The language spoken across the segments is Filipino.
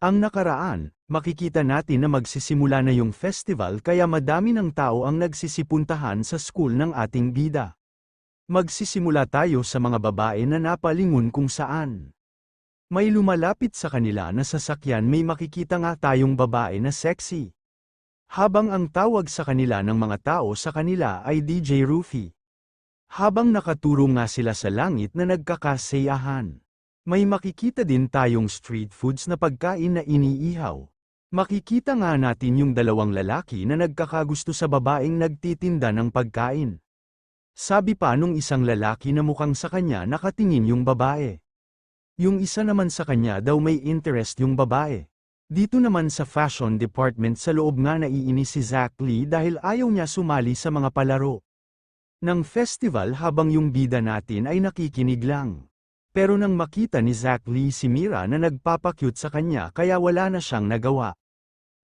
Ang nakaraan, makikita natin na magsisimula na yung festival kaya madami ng tao ang nagsisipuntahan sa school ng ating bida. Magsisimula tayo sa mga babae na napalingon kung saan. May lumalapit sa kanila na sasakyan, may makikita nga tayong babae na sexy. Habang ang tawag sa kanila ng mga tao sa kanila ay DJ Rufy. Habang nakaturo nga sila sa langit na nagkakasayahan. May makikita din tayong street foods na pagkain na iniihaw. Makikita nga natin yung dalawang lalaki na nagkakagusto sa babaeng nagtitinda ng pagkain. Sabi pa nung isang lalaki na mukhang sa kanya nakatingin yung babae. Yung isa naman sa kanya daw may interest yung babae. Dito naman sa fashion department sa loob nga naiinis si Zack Lee dahil ayaw niya sumali sa mga palaro ng festival habang yung bida natin ay nakikinig lang. Pero nang makita ni Zack Lee si Mira na nagpapakyut sa kanya kaya wala na siyang nagawa.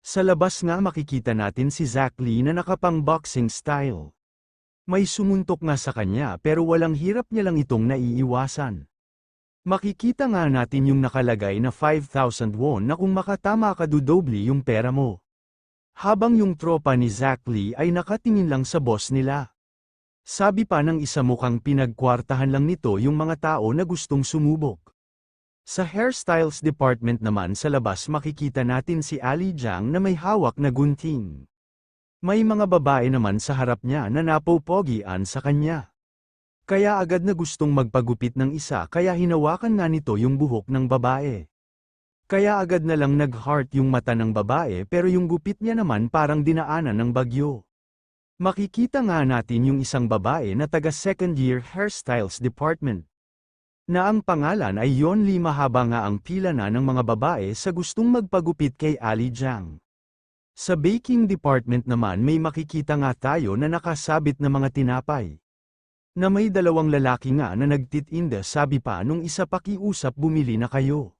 Sa labas nga makikita natin si Zack Lee na nakapang boxing style. May sumuntok nga sa kanya pero walang hirap niya lang itong naiiwasan. Makikita nga natin yung nakalagay na 5,000 won na kung makatama ka dudobli yung pera mo. Habang yung tropa ni Zack Lee ay nakatingin lang sa boss nila. Sabi pa ng isa mukhang pinagkwartahan lang nito yung mga tao na gustong sumubok. Sa hairstyles department naman sa labas makikita natin si Ali Jiang na may hawak na gunting. May mga babae naman sa harap niya na napopogian sa kanya. Kaya agad na gustong magpagupit ng isa kaya hinawakan nga nito yung buhok ng babae. Kaya agad na lang nag-heart yung mata ng babae pero yung gupit niya naman parang dinaanan ng bagyo. Makikita nga natin yung isang babae na taga second year hairstyles department. Na ang pangalan ay Yon Lee. Mahaba nga ang pila na ng mga babae sa gustong magpagupit kay Ali Jiang. Sa baking department naman may makikita nga tayo na nakasabit na mga tinapay. Na may dalawang lalaki nga na nagtitinda, sabi pa nung isa pakiusap bumili na kayo.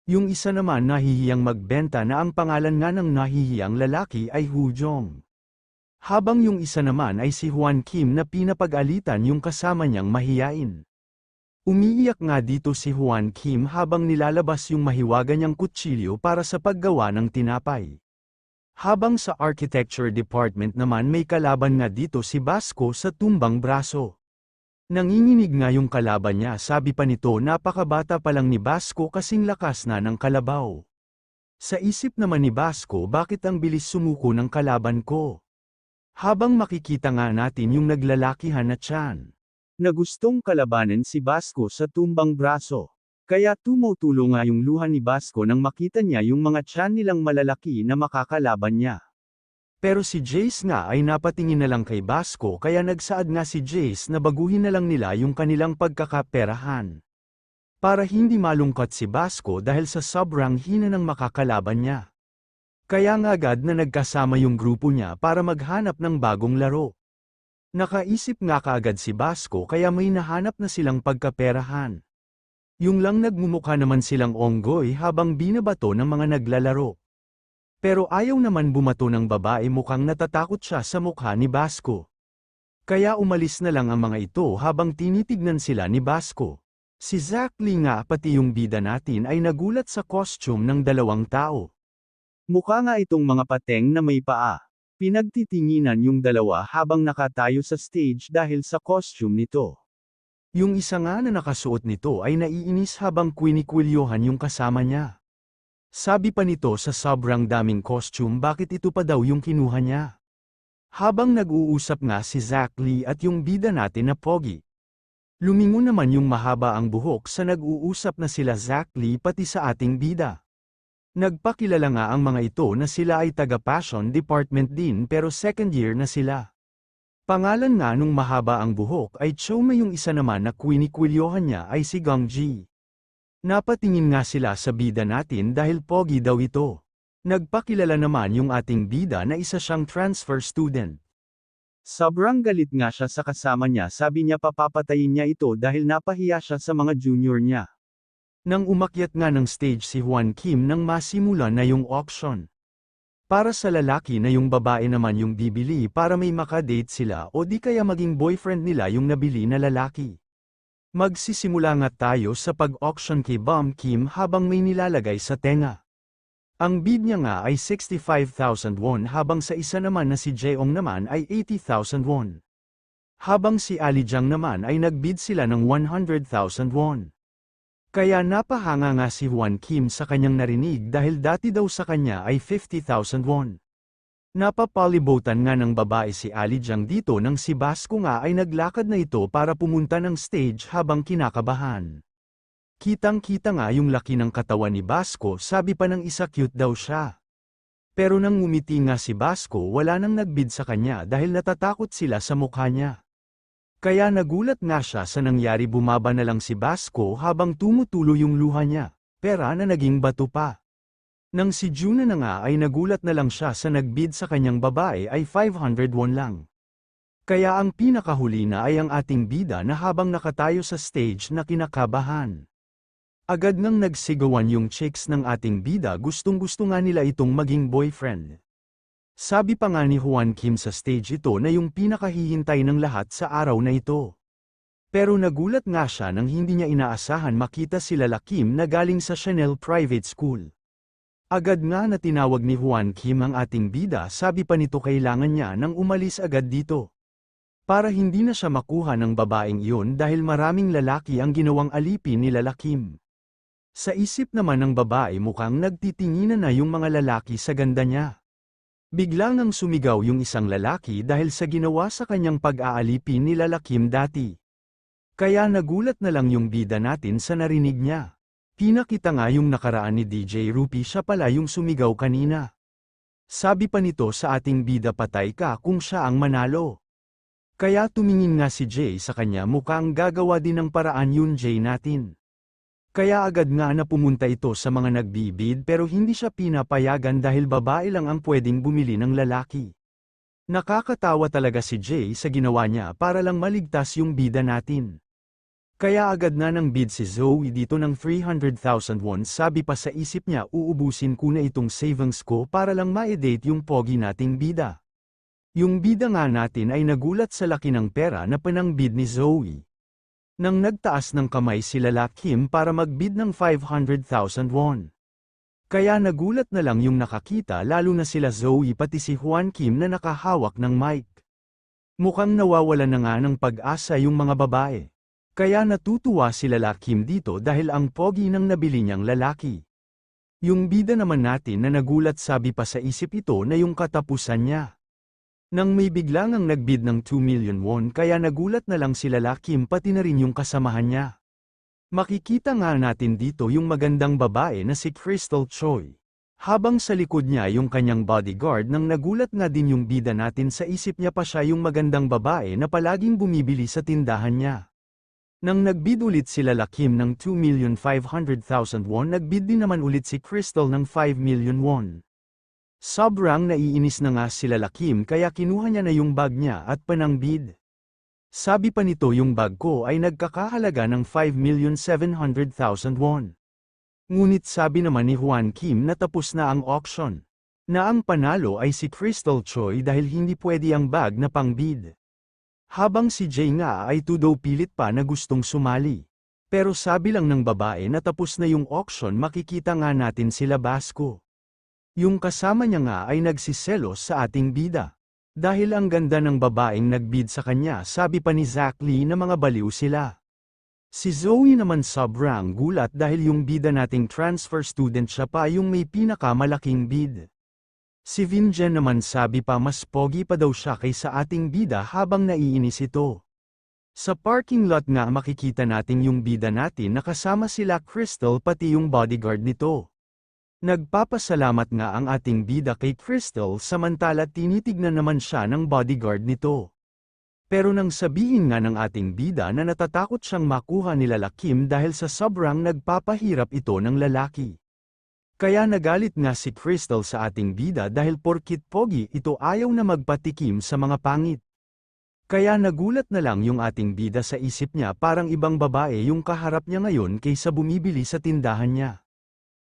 Yung isa naman nahihiyang magbenta na ang pangalan nga ng nahihiyang lalaki ay Hu Jong. Habang yung isa naman ay si Juan Kim na pinapag-alitan yung kasama niyang mahiyain. Umiiyak nga dito si Juan Kim habang nilalabas yung mahiwaga niyang kutsilyo para sa paggawa ng tinapay. Habang sa architecture department naman may kalaban nga dito si Basco sa tumbang braso. Nanginginig nga yung kalaban niya, sabi pa nito napakabata pa lang ni Basco kasing lakas na ng kalabaw. Sa isip naman ni Basco, bakit ang bilis sumuko ng kalaban ko? Habang makikita nga natin yung naglalakihan na tiyan na gustong kalabanin si Basco sa tumbang braso. Kaya tumutulo nga yung luha ni Basco nang makita niya yung mga tiyan nilang malalaki na makakalaban niya. Pero si Jace nga ay napatingin na lang kay Basco kaya nagsaad nga si Jace na baguhin na lang nila yung kanilang pagkakaperahan. Para hindi malungkot si Basco dahil sa sobrang hina ng makakalaban niya. Kaya nga agad na nagkasama yung grupo niya para maghanap ng bagong laro. Nakaisip nga kaagad si Basco kaya may nahanap na silang pagkaperahan. Yung lang nagmumukha naman silang onggoy habang binabato ng mga naglalaro. Pero ayaw naman bumato ng babae, mukhang natatakot siya sa mukha ni Basco. Kaya umalis na lang ang mga ito habang tinitignan sila ni Basco. Si Zack Lee nga pati yung bida natin ay nagulat sa costume ng dalawang tao. Mukha nga itong mga pateng na may paa. Pinagtitinginan yung dalawa habang nakatayo sa stage dahil sa costume nito. Yung isa nga na nakasuot nito ay naiinis habang kwinikwilyohan yung kasama niya. Sabi pa nito sa sobrang daming costume bakit ito pa daw yung kinuha niya. Habang nag-uusap nga si Zack Lee at yung bida natin na pogi. Lumingon naman yung mahaba ang buhok sa nag-uusap na sila Zack Lee pati sa ating bida. Nagpakilala nga ang mga ito na sila ay taga-fashion department din pero second year na sila. Pangalan nga nung mahaba ang buhok ay Choma, yung isa naman na kwinikwilyohan niya ay si Gongji. Napatingin nga sila sa bida natin dahil pogi daw ito. Nagpakilala naman yung ating bida na isa siyang transfer student. Sobrang galit nga siya sa kasama niya, sabi niya papapatayin niya ito dahil napahiya siya sa mga junior niya. Nang umakyat nga ng stage si Juan Kim nang masimula na yung auction. Para sa lalaki na yung babae naman yung bibili para may makadate sila o di kaya maging boyfriend nila yung nabili na lalaki. Magsisimula nga tayo sa pag-auction kay Bum Kim habang may nilalagay sa tenga. Ang bid niya nga ay 65,000 won habang sa isa naman na si Jeong naman ay 80,000 won. Habang si Ali Jiang naman ay nagbid sila ng 100,000 won. Kaya napahanga nga si Hwan Kim sa kanyang narinig dahil dati daw sa kanya ay 50,000 won. Napapalibutan nga ng babae si Ali Jiang dito nang si Basco nga ay naglakad na ito para pumunta ng stage habang kinakabahan. Kitang-kita nga yung laki ng katawan ni Basco, sabi pa ng isa cute daw siya. Pero nang ngumiti nga si Basco wala nang nagbid sa kanya dahil natatakot sila sa mukha niya. Kaya nagulat nga siya sa nangyari, bumaba na lang si Basco habang tumutulo yung luha niya, pera na naging bato pa. Nang si Juna na nga ay nagulat na lang siya sa nagbid sa kanyang babae ay 500 won lang. Kaya ang pinakahuli na ay ang ating bida na habang nakatayo sa stage na kinakabahan. Agad ngang nagsigawan yung chicks ng ating bida, gustong-gusto nga nila itong maging boyfriend. Sabi pa nga ni Hwan Kim sa stage ito na yung pinakahihintay ng lahat sa araw na ito. Pero nagulat nga siya nang hindi niya inaasahan makita sila Kim na galing sa Chanel Private School. Agad nga na tinawag ni Hwan Kim ang ating bida, sabi pa nito kailangan niya nang umalis agad dito. Para hindi na siya makuha ng babaeng iyon dahil maraming lalaki ang ginawang alipin ni Kim. Sa isip naman ng babae mukhang nagtitinginan na yung mga lalaki sa ganda niya. Bigla ngang sumigaw yung isang lalaki dahil sa ginawa sa kanyang pag-aalipin ni Kim dati. Kaya nagulat na lang yung bida natin sa narinig niya. Pinakita nga yung nakaraan ni DJ Rupi, siya pala yung sumigaw kanina. Sabi pa nito sa ating bida, patay ka kung siya ang manalo. Kaya tumingin nga si Jay sa kanya, mukhang gagawa din ng paraan yun Jay natin. Kaya agad nga na pumunta ito sa mga nagbibid pero hindi siya pinapayagan dahil babae lang ang pwedeng bumili ng lalaki. Nakakatawa talaga si Jay sa ginawa niya para lang maligtas yung bida natin. Kaya agad na nang bid si Zoe dito ng 300,000 won, sabi pa sa isip niya, uubusin ko na itong savings ko para lang ma-date yung pogi nating bida. Yung bida nga natin ay nagulat sa laki ng pera na panangbid ni Zoe. Nang nagtaas ng kamay sila Kim para magbid ng 500,000 won. Kaya nagulat na lang yung nakakita, lalo na sila Zoe pati si Hwan Kim na nakahawak ng mic. Mukhang nawawala na nga ng pag-asa yung mga babae. Kaya natutuwa sila Kim dito dahil ang pogi ng nabili niyang lalaki. Yung bida naman natin na nagulat, sabi pa sa isip ito na yung katapusan niya. Nang may biglang ang nagbid ng 2 million won, kaya nagulat na lang sila Kim pati na rin yung kasamahan niya. Makikita nga natin dito yung magandang babae na si Crystal Choi. Habang sa likod niya yung kanyang bodyguard, nang nagulat nga din yung bida natin, sa isip niya pa siya yung magandang babae na palaging bumibili sa tindahan niya. Nang nagbid ulit sila Kim ng 2,500,000 won, nagbid din naman ulit si Crystal ng 5 million won. Sobrang naiinis na nga sila Kim kaya kinuha niya na yung bag niya at panangbid. Sabi pa nito, yung bag ko ay nagkakahalaga ng 5,700,000 won. Ngunit sabi naman ni Hwan Kim na tapos na ang auction. Na ang panalo ay si Crystal Choi dahil hindi pwede ang bag na pangbid. Habang si Jay nga ay daw pilit pa na gustong sumali. Pero sabi lang ng babae na tapos na yung auction, makikita nga natin sila Basco. Yung kasama niya nga ay nagsiselos sa ating bida. Dahil ang ganda ng babaeng nagbid sa kanya, sabi pa ni Zach Lee na mga baliw sila. Si Zoe naman sobrang gulat dahil yung bida nating transfer student siya pa yung may pinakamalaking bid. Si Vinjen naman sabi pa mas pogi pa daw siya kaysa ating bida habang naiinis ito. Sa parking lot nga makikita natin yung bida natin na kasama sila Crystal pati yung bodyguard nito. Nagpapasalamat nga ang ating bida kay Crystal samantala tinitignan naman siya ng bodyguard nito. Pero nang sabihin nga ng ating bida na natatakot siyang makuha nila Kim dahil sa sobrang nagpapahirap ito ng lalaki. Kaya nagalit nga si Crystal sa ating bida dahil porkit pogi ito ayaw na magpatikim sa mga pangit. Kaya nagulat na lang yung ating bida, sa isip niya parang ibang babae yung kaharap niya ngayon kaysa bumibili sa tindahan niya.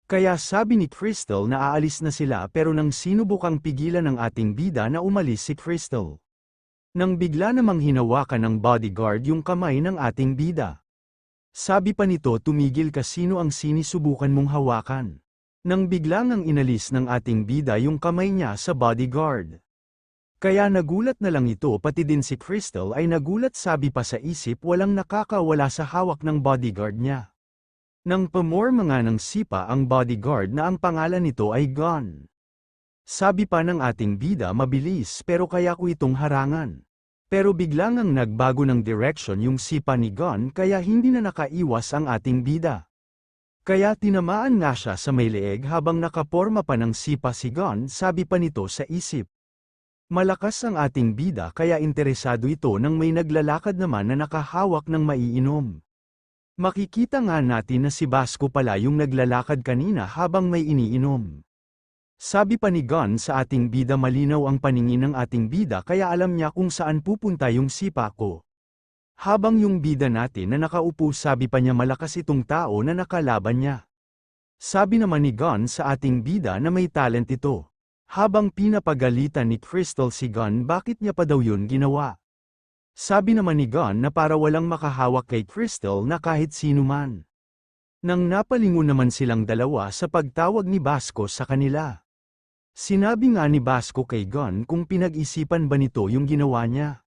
Kaya sabi ni Crystal na aalis na sila pero nang sinubukang pigilan ng ating bida na umalis si Crystal. Nang bigla namang hinawakan ng bodyguard yung kamay ng ating bida. Sabi pa nito, tumigil ka, sino ang sinisubukan mong hawakan? Nang biglang ang inalis ng ating bida yung kamay niya sa bodyguard. Kaya nagulat na lang ito pati din si Crystal ay nagulat sabi pa sa isip walang nakakawala sa hawak ng bodyguard niya. Nang pamorma nga ng sipa ang bodyguard na ang pangalan nito ay Gon. Sabi pa ng ating bida mabilis pero kaya ko itong harangan. Pero biglang ang nagbago ng direction yung sipa ni Gon kaya hindi na nakaiwas ang ating bida. Kaya tinamaan nga siya sa may leeg habang nakaporma pa ng sipa si Gon sabi pa nito sa isip. Malakas ang ating bida kaya interesado ito nang may naglalakad naman na nakahawak ng maiinom. Makikita nga natin na si Basco pala yung naglalakad kanina habang may iniinom. Sabi pa ni Gon sa ating bida malinaw ang paningin ng ating bida kaya alam niya kung saan pupunta yung sipa ko. Habang yung bida natin na nakaupo sabi pa niya malakas itong tao na nakalaban niya. Sabi naman ni Gon sa ating bida na may talent ito. Habang pinapagalitan ni Crystal si Gon bakit niya pa daw yun ginawa. Sabi naman ni Gon na para walang makahawak kay Crystal na kahit sino man. Nang napalingon naman silang dalawa sa pagtawag ni Basco sa kanila. Sinabi nga ni Basco kay Gon kung pinag-isipan ba nito yung ginawa niya.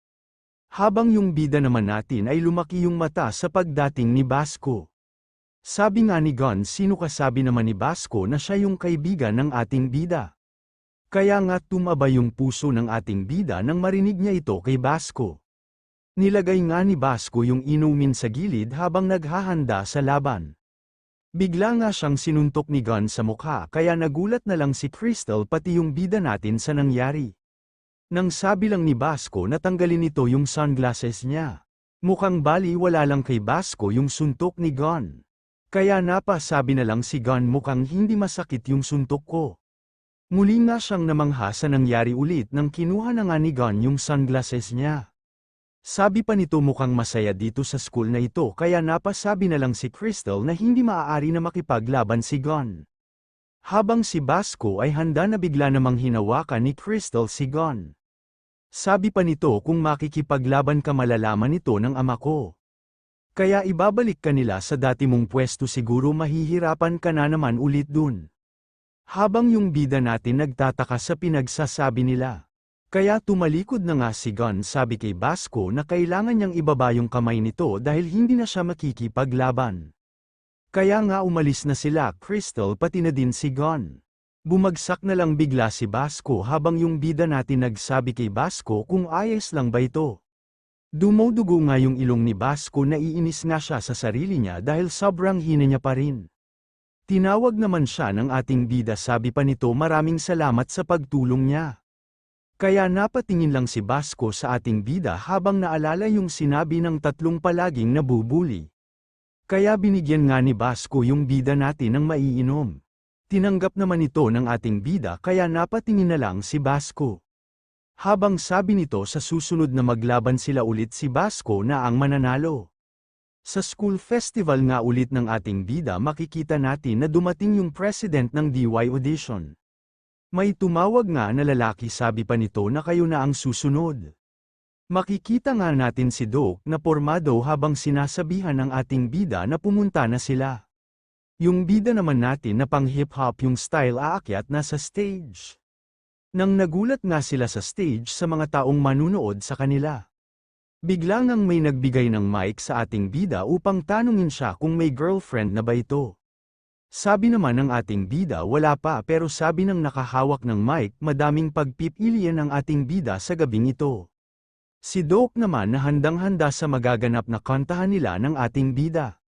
Habang yung bida naman natin ay lumaki yung mata sa pagdating ni Basco. Sabi nga ni Gon sino kasabi naman ni Basco na siya yung kaibigan ng ating bida. Kaya nga tumaba yung puso ng ating bida nang marinig niya ito kay Basco. Nilagay nga ni Basco yung inumin sa gilid habang naghahanda sa laban. Bigla nga siyang sinuntok ni Gon sa mukha kaya nagulat na lang si Crystal pati yung bida natin sa nangyari. Nang sabi lang ni Basco na tanggalin nito yung sunglasses niya. Mukhang baliwala lang kay Basco yung suntok ni Gon. Kaya napasabi na lang si Gon mukhang hindi masakit yung suntok ko. Muli nga siyang namangha sa nangyari ulit nang kinuha na nga ni Gon yung sunglasses niya. Sabi pa nito mukhang masaya dito sa school na ito kaya napasabi na lang si Crystal na hindi maaari na makipaglaban si Gon. Habang si Basco ay handa na bigla namang hinawakan ni Crystal si Gon. Sabi pa nito kung makikipaglaban ka malalaman ito ng ama ko. Kaya ibabalik ka nila sa dati mong pwesto siguro mahihirapan ka na naman ulit dun. Habang yung bida natin nagtataka sa pinagsasabi nila. Kaya tumalikod na nga si Gon sabi kay Basco na kailangan niyang ibaba yung kamay nito dahil hindi na siya makikipaglaban. Kaya nga umalis na sila Crystal pati na din si Gon. Bumagsak na lang bigla si Basco habang yung bida natin nagsabi kay Basco kung ayos lang ba ito. Dumudugo nga yung ilong ni Basco na iinis nga siya sa sarili niya dahil sobrang hina niya pa rin. Tinawag naman siya ng ating bida sabi pa nito maraming salamat sa pagtulong niya. Kaya napatingin lang si Basco sa ating bida habang naalala yung sinabi ng tatlong palaging nabubuli. Kaya binigyan nga ni Basco yung bida natin ng maiinom. Tinanggap naman ito ng ating bida kaya napatingin na lang si Basco. Habang sabi nito sa susunod na maglaban sila ulit si Basco na ang mananalo. Sa school festival nga ulit ng ating bida makikita natin na dumating yung president ng DY audition. May tumawag nga na lalaki sabi pa nito na kayo na ang susunod. Makikita nga natin si Doc na pormado habang sinasabihan ng ating bida na pumunta na sila. Yung bida naman natin na pang hip-hop yung style aakyat na sa stage. Nang nagulat nga sila sa stage sa mga taong manunood sa kanila. Biglang ang may nagbigay ng mic sa ating bida upang tanungin siya kung may girlfriend na ba ito. Sabi naman ng ating bida wala pa pero sabi ng nakahawak ng mic madaming pagpipilian ang ating bida sa gabing ito. Si Doc naman na handang-handa sa magaganap na kantahan nila ng ating bida.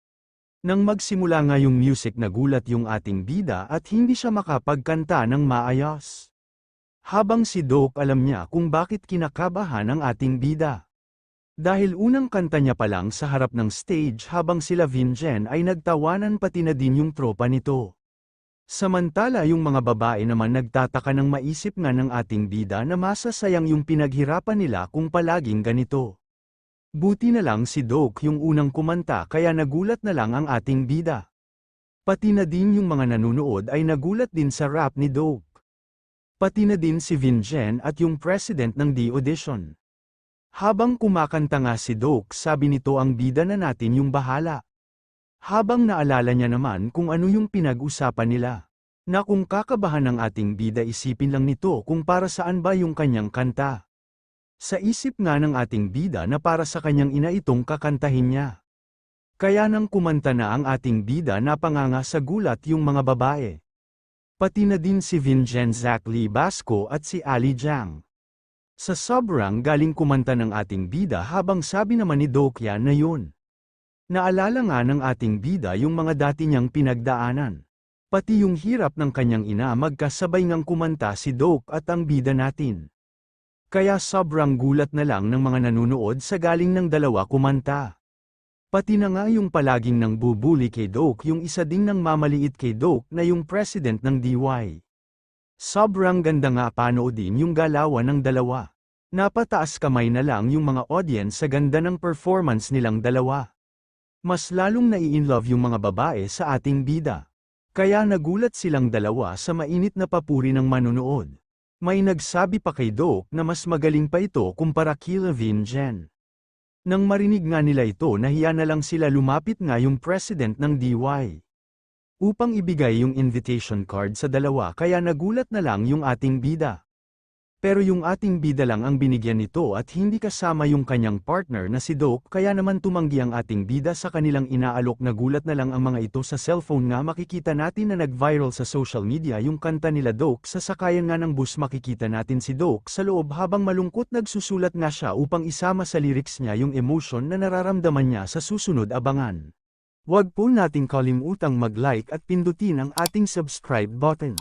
Nang magsimula nga yung music nagulat yung ating bida at hindi siya makapagkanta ng maayos. Habang si Doc alam niya kung bakit kinakabahan ang ating bida. Dahil unang kanta niya pa lang sa harap ng stage habang sila Vinjen ay nagtawanan pati na din yung tropa nito. Samantala yung mga babae naman nagtataka ng maisip nga ng ating bida na masasayang yung pinaghirapan nila kung palaging ganito. Buti na lang si Doc yung unang kumanta kaya nagulat na lang ang ating bida. Pati na din yung mga nanunood ay nagulat din sa rap ni Doc. Pati na din si Vinjen at yung president ng D-Audition. Habang kumakanta nga si Doc sabi nito ang bida na natin yung bahala. Habang naalala niya naman kung ano yung pinag-usapan nila. Na kung kakabahan ng ating bida isipin lang nito kung para saan ba yung kanyang kanta. Sa isip nga ng ating bida na para sa kanyang ina itong kakantahin niya. Kaya nang kumanta na ang ating bida napanganga sa gulat yung mga babae. Pati na din si Vincenzac Lee Basco at si Ali Jiang. Sa sobrang galing kumanta ng ating bida habang sabi naman ni Dokya na yun. Naalala nga ng ating bida yung mga dati niyang pinagdaanan. Pati yung hirap ng kanyang ina magkasabay ngang kumanta si Dok at ang bida natin. Kaya sobrang gulat na lang ng mga nanunood sa galing ng dalawa kumanta. Pati na nga yung palaging nang bubuli kay Dok yung isa ding nang mamaliit kay Dok na yung president ng DY. Sobrang ganda nga panoodin yung galawan ng dalawa. Napataas kamay na lang yung mga audience sa ganda ng performance nilang dalawa. Mas lalong nai-inlove yung mga babae sa ating bida. Kaya nagulat silang dalawa sa mainit na papuri ng manunood. May nagsabi pa kay Dok na mas magaling pa ito kumpara kila Vincent. Nang marinig nga nila ito nahiya na lang sila lumapit nga yung president ng DY. Upang ibigay yung invitation card sa dalawa kaya nagulat na lang yung ating bida. Pero yung ating bida lang ang binigyan nito at hindi kasama yung kanyang partner na si Dok kaya naman tumanggi ang ating bida sa kanilang inaalok. Nagulat na lang ang mga ito sa cellphone nga makikita natin na nag-viral sa social media yung kanta nila Dok sa sakayan nga ng bus. Makikita natin si Dok sa loob habang malungkot nagsusulat nga siya upang isama sa lyrics niya yung emotion na nararamdaman niya sa susunod. Abangan. Huwag po nating kalimutang mag-like at pindutin ang ating subscribe button.